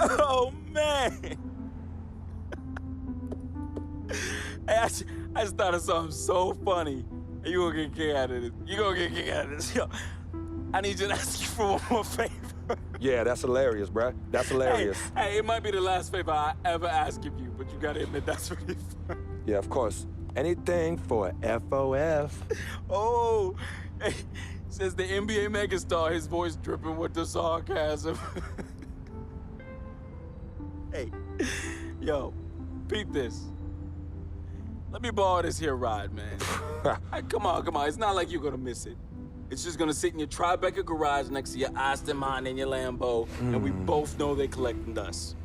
Oh, man. Hey, I just thought of something so funny. You gonna get a kick out of this. You gonna get a kick out of this. Yo, I need you to ask you for one more favor. Yeah, that's hilarious, bruh. That's hilarious. Hey, it might be the last favor I ever ask of you, but you gotta admit that's really fun. Yeah, of course. Anything for FOF. Oh, hey, says the NBA megastar, his voice dripping with the sarcasm. Hey, yo, peep this. Let me borrow this here ride, man. Hey, come on. It's not like you're gonna miss it. It's just gonna sit in your Tribeca garage next to your Aston Martin and your Lambo, and we both know they're collecting dust.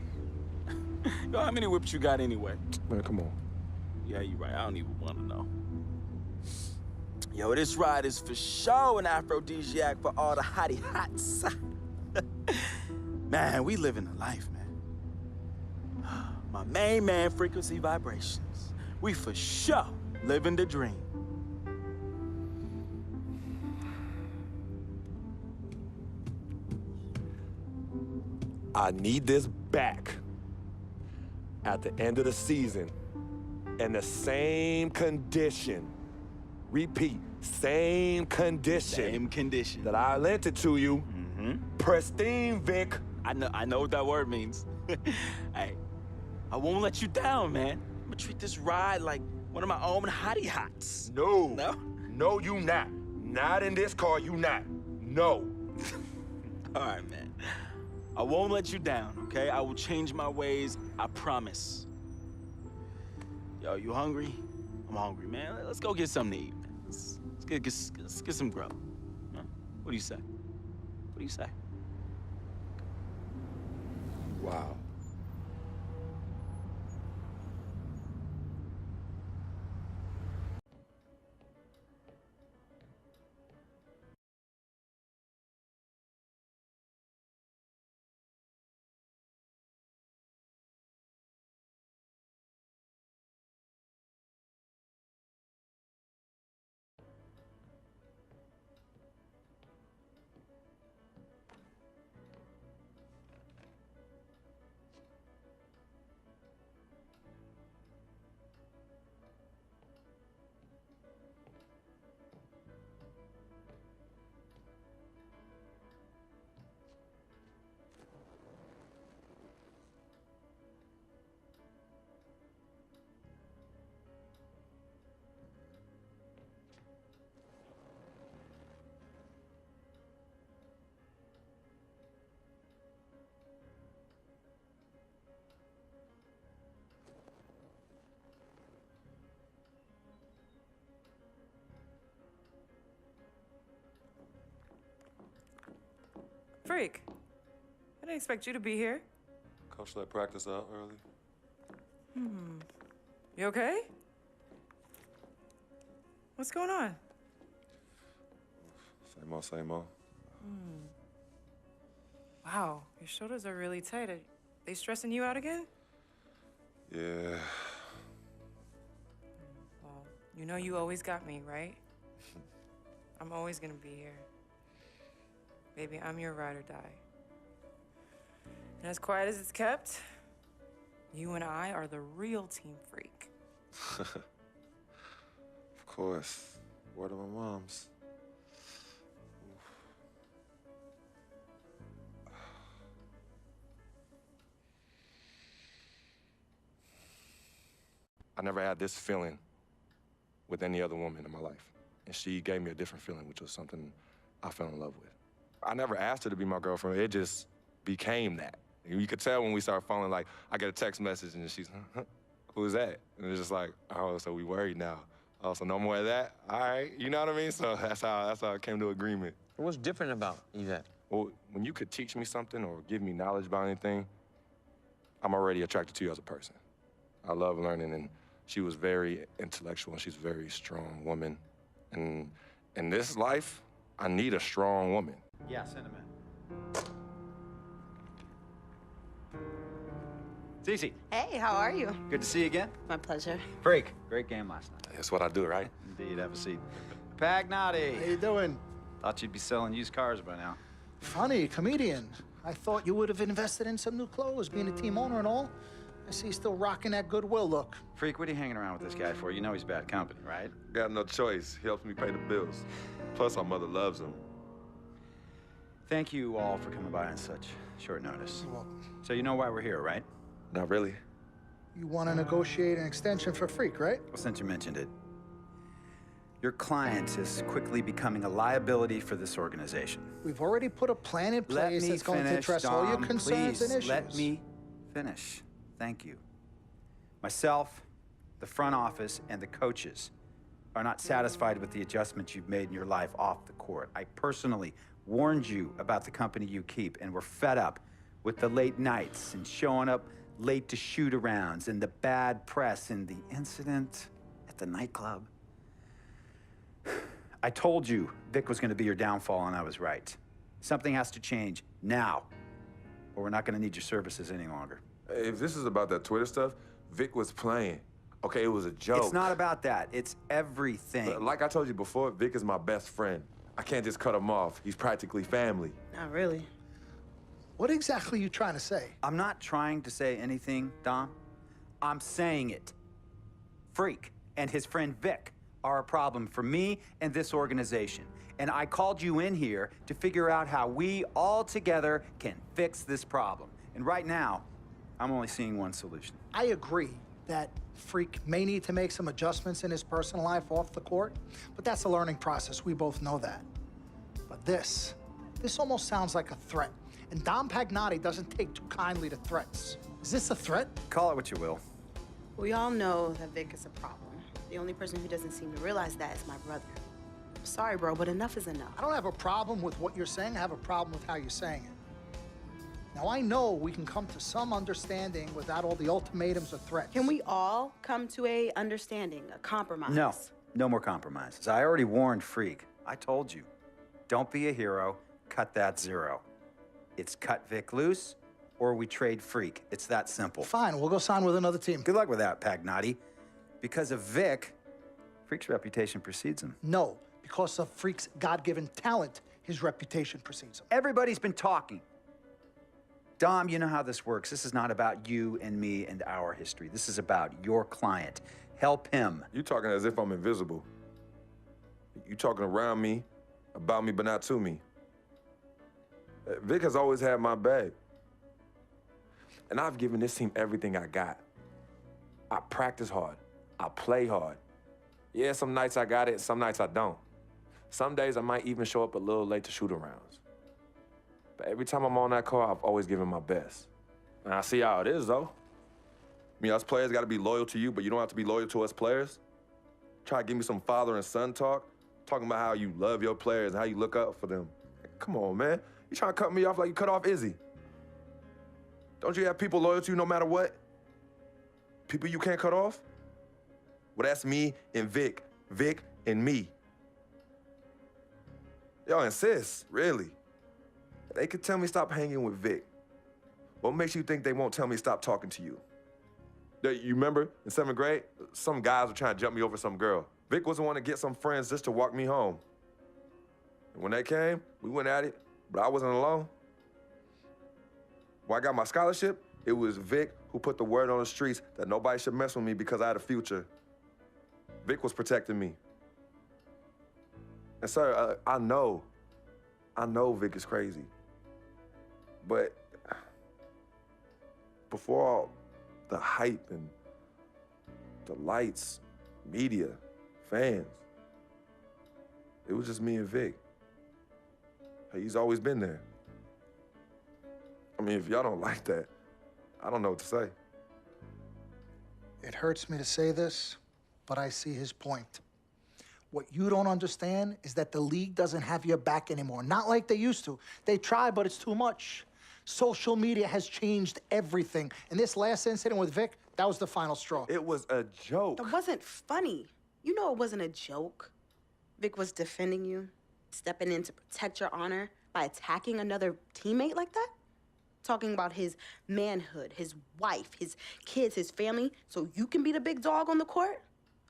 Yo, how many whips you got anyway? Man, come on. Yeah, you're right. I don't even want to know. Yo, this ride is for sure an aphrodisiac for all the hottie hots. Man, we living the life, man. My main man, frequency vibrations. We for sure living the dream. I need this back at the end of the season in the same condition. Repeat, same condition. Same condition. That I lent it to you. Pristine, Vic. I know what that word means. Hey, I won't let you down, man. I'm gonna treat this ride like one of my own hottie hots. No. No? No, you not. Not in this car, you not. No. All right, man. I won't let you down, okay? I will change my ways, I promise. Yo, you hungry? I'm hungry, man. Let's go get something to eat, man. Let's get some grub. Huh? What do you say? What do you say? Wow. Freak, I didn't expect you to be here. Coach let practice out early. You okay? What's going on? Same old, same old. Wow, your shoulders are really tight. Are they stressing you out again? Yeah. Well, you know you always got me, right? I'm always gonna be here. Baby, I'm your ride or die. And as quiet as it's kept, you and I are the real Team Freak. Of course. Word of my mom's. I never had this feeling with any other woman in my life. And she gave me a different feeling, which was something I fell in love with. I never asked her to be my girlfriend. It just became that. You could tell when we started falling, like, I get a text message and she's, who's that? And it's just like, oh, so we worried now. Oh, so no more of that? All right, you know what I mean? So that's how I came to agreement. What's different about Yvette? Well, when you could teach me something or give me knowledge about anything, I'm already attracted to you as a person. I love learning, and she was very intellectual, and she's a very strong woman. And in this life, I need a strong woman. Yeah, send him in. Cece, Hey, how are you? good to see you again. My pleasure. Freak, great game last night. That's what I do, right? Indeed, have a seat. Pagnotti. How you doing? Thought you'd be selling used cars by now. Funny, comedian. I thought you would have invested in some new clothes, being a team owner and all. I see you still rocking that Goodwill look. Freak, what are you hanging around with this guy for? You know he's bad company, right? Got no choice. He helps me pay the bills. Plus, our mother loves him. Thank you all for coming by on such short notice. You're welcome. So you know why we're here, right? Not really. You want to negotiate an extension for Freak, right? Well, since you mentioned it, your client is quickly becoming a liability for this organization. We've already put a plan in place that's going to address all your concerns and issues. Let me finish. Thank you. Myself, the front office, and the coaches are not satisfied with the adjustments you've made in your life off the court. I personally warned you about the company you keep, and we're fed up with the late nights and showing up late to shoot-arounds and the bad press and the incident at the nightclub. I told you Vic was going to be your downfall, and I was right. Something has to change now, or we're not going to need your services any longer. If this is about that Twitter stuff, Vic was playing. Okay, it was a joke. It's not about that. It's everything. Like I told you before, Vic is my best friend. I can't just cut him off. He's practically family. Not really. What exactly are you trying to say? I'm not trying to say anything, Dom. I'm saying it. Freak and his friend Vic are a problem for me and this organization. And I called you in here to figure out how we all together can fix this problem. And right now, I'm only seeing one solution. I agree that Freak may need to make some adjustments in his personal life off the court, but that's a learning process. We both know that. But this almost sounds like a threat. And Dom Pagnotti doesn't take too kindly to threats. Is this a threat? Call it what you will. We all know that Vic is a problem. The only person who doesn't seem to realize that is my brother. I'm sorry, bro, but enough is enough. I don't have a problem with what you're saying. I have a problem with how you're saying it. Now, I know we can come to some understanding without all the ultimatums or threats. Can we all come to a understanding, a compromise? No, no more compromises. I already warned Freak. I told you. Don't be a hero. Cut that zero. It's cut Vic loose, or we trade Freak. It's that simple. Fine, we'll go sign with another team. Good luck with that, Pagnotti. Because of Vic, Freak's reputation precedes him. No, because of Freak's God-given talent, his reputation precedes him. Everybody's been talking. Dom, you know how this works. This is not about you and me and our history. This is about your client. Help him. You talking as if I'm invisible. You talking around me, about me, but not to me. Vic has always had my back. And I've given this team everything I got. I practice hard. I play hard. Yeah, some nights I got it, some nights I don't. Some days I might even show up a little late to shoot-arounds. But every time I'm on that court, I've always given my best. And I see how it is, though. I mean, us players got to be loyal to you, but you don't have to be loyal to us players. Try to give me some father and son talk, talking about how you love your players and how you look up for them. Come on, man. You trying to cut me off like you cut off Izzy. Don't you have people loyal to you no matter what? People you can't cut off? Well, that's me and Vic. Vic and me. Y'all insist, really. They could tell me stop hanging with Vic. What makes you think they won't tell me stop talking to you? You remember in 7th grade, some guys were trying to jump me over some girl. Vic was the one to get some friends just to walk me home. And when they came, we went at it, but I wasn't alone. When I got my scholarship, it was Vic who put the word on the streets that nobody should mess with me because I had a future. Vic was protecting me. And sir, I know Vic is crazy. But before all the hype and the lights, media, fans, it was just me and Vic. He's always been there. I mean, if y'all don't like that, I don't know what to say. It hurts me to say this, but I see his point. What you don't understand is that the league doesn't have your back anymore. Not like they used to. They try, but it's too much. Social media has changed everything. And this last incident with Vic, that was the final straw. It was a joke. That wasn't funny. You know it wasn't a joke. Vic was defending you, stepping in to protect your honor by attacking another teammate like that? Talking about his manhood, his wife, his kids, his family, so you can be the big dog on the court?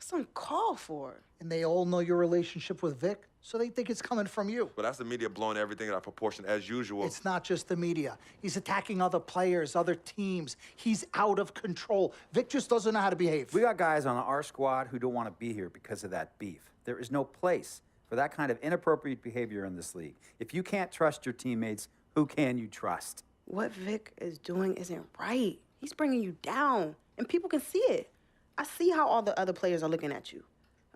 That's uncalled for. And they all know your relationship with Vic, so they think it's coming from you. But that's the media blowing everything out of proportion as usual. It's not just the media. He's attacking other players, other teams. He's out of control. Vic just doesn't know how to behave. We got guys on our squad who don't want to be here because of that beef. There is no place for that kind of inappropriate behavior in this league. If you can't trust your teammates, who can you trust? What Vic is doing isn't right. He's bringing you down, and people can see it. I see how all the other players are looking at you.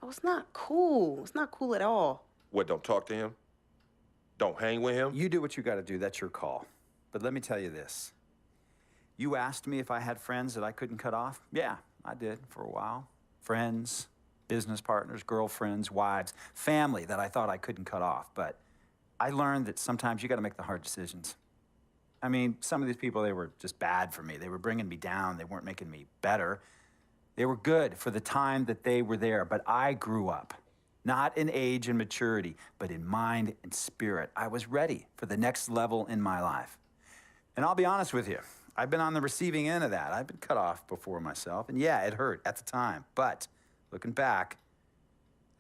Oh, it's not cool. It's not cool at all. What, don't talk to him? Don't hang with him? You do what you got to do. That's your call. But let me tell you this. You asked me if I had friends that I couldn't cut off? Yeah, I did for a while. Friends, business partners, girlfriends, wives, family that I thought I couldn't cut off. But I learned that sometimes you got to make the hard decisions. I mean, some of these people, they were just bad for me. They were bringing me down. They weren't making me better. They were good for the time that they were there, but I grew up, not in age and maturity, but in mind and spirit. I was ready for the next level in my life. And I'll be honest with you, I've been on the receiving end of that. I've been cut off before myself, and yeah, it hurt at the time. But looking back,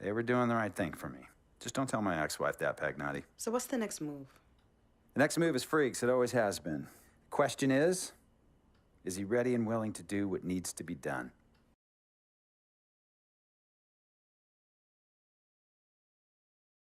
they were doing the right thing for me. Just don't tell my ex-wife that, Pagnotti. So what's the next move? The next move is Freaks. It always has been. The question is he ready and willing to do what needs to be done?